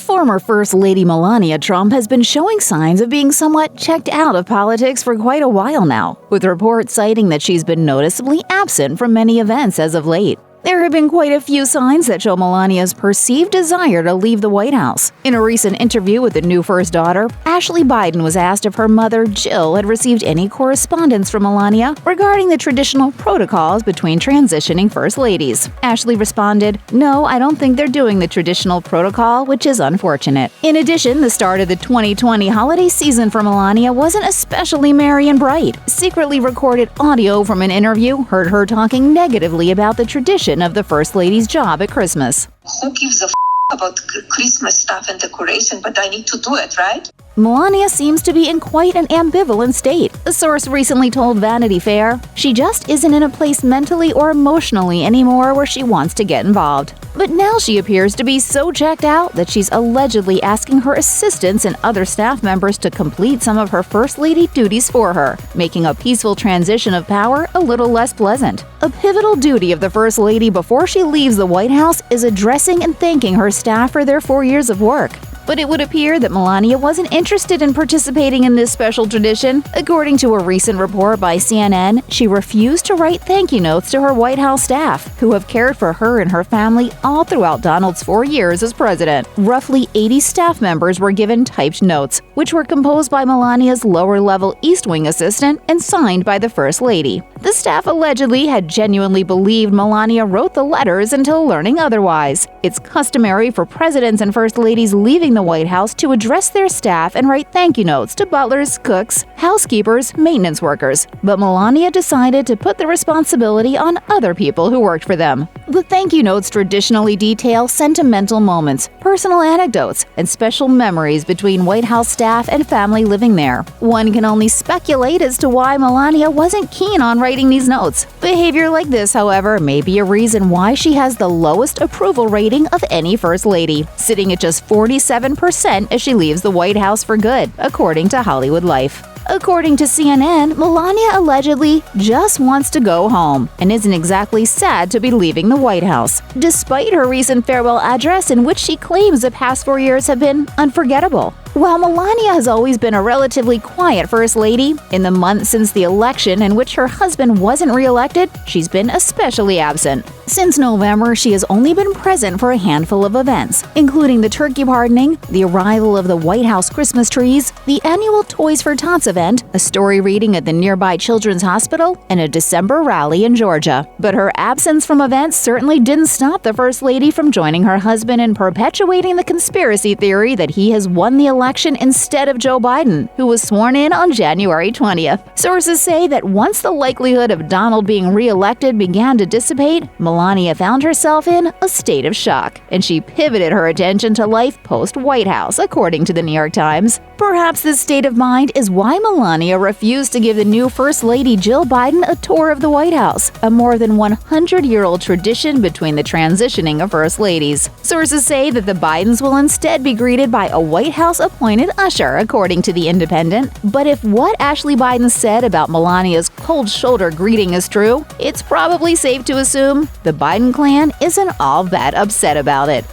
Former First Lady Melania Trump has been showing signs of being somewhat checked out of politics for quite a while now, with reports citing that she's been noticeably absent from many events as of late. There have been quite a few signs that show Melania's perceived desire to leave the White House. In a recent interview with the new first daughter, Ashley Biden was asked if her mother, Jill, had received any correspondence from Melania regarding the traditional protocols between transitioning first ladies. Ashley responded, "No, I don't think they're doing the traditional protocol, which is unfortunate." In addition, the start of the 2020 holiday season for Melania wasn't especially merry and bright. Secretly recorded audio from an interview heard her talking negatively about the tradition of the First Lady's job at Christmas. Who gives a about Christmas stuff and decoration, but I need to do it, right? Melania seems to be in quite an ambivalent state. A source recently told Vanity Fair she just isn't in a place mentally or emotionally anymore where she wants to get involved. But now she appears to be so checked out that she's allegedly asking her assistants and other staff members to complete some of her First Lady duties for her, making a peaceful transition of power a little less pleasant. A pivotal duty of the First Lady before she leaves the White House is addressing and thanking her staff for their 4 years of work. But it would appear that Melania wasn't interested in participating in this special tradition. According to a recent report by CNN, she refused to write thank you notes to her White House staff, who have cared for her and her family all throughout Donald's 4 years as president. Roughly 80 staff members were given typed notes, which were composed by Melania's lower-level East Wing assistant and signed by the First Lady. The staff allegedly had genuinely believed Melania wrote the letters until learning otherwise. It's customary for presidents and First Ladies leaving the White House to address their staff and write thank you notes to butlers, cooks, housekeepers, maintenance workers. But Melania decided to put the responsibility on other people who worked for them. The thank you notes traditionally detail sentimental moments, personal anecdotes, and special memories between White House staff and family living there. One can only speculate as to why Melania wasn't keen on writing these notes. Behavior like this, however, may be a reason why she has the lowest approval rating of any First Lady, sitting at just 47% as she leaves the White House for good, according to Hollywood Life. According to CNN, Melania allegedly just wants to go home and isn't exactly sad to be leaving the White House, despite her recent farewell address in which she claims the past 4 years have been unforgettable. While Melania has always been a relatively quiet First Lady, in the months since the election in which her husband wasn't re-elected, she's been especially absent. Since November, she has only been present for a handful of events, including the turkey pardoning, the arrival of the White House Christmas trees, the annual Toys for Tots event, a story reading at the nearby Children's Hospital, and a December rally in Georgia. But her absence from events certainly didn't stop the First Lady from joining her husband in perpetuating the conspiracy theory that he has won the election instead of Joe Biden, who was sworn in on January 20th. Sources say that once the likelihood of Donald being re-elected began to dissipate, Melania found herself in a state of shock, and she pivoted her attention to life post-White House, according to the New York Times. Perhaps this state of mind is why Melania refused to give the new First Lady Jill Biden a tour of the White House, a more than 100-year-old tradition between the transitioning of First Ladies. Sources say that the Bidens will instead be greeted by a White House-appointed usher, according to The Independent. But if what Ashley Biden said about Melania's cold shoulder greeting is true, it's probably safe to assume the Biden clan isn't all that upset about it.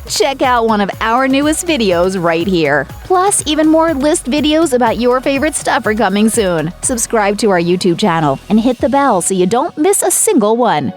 Check out one of our newest videos right here. Plus, even more list videos about your favorite stuff are coming soon. Subscribe to our YouTube channel and hit the bell so you don't miss a single one.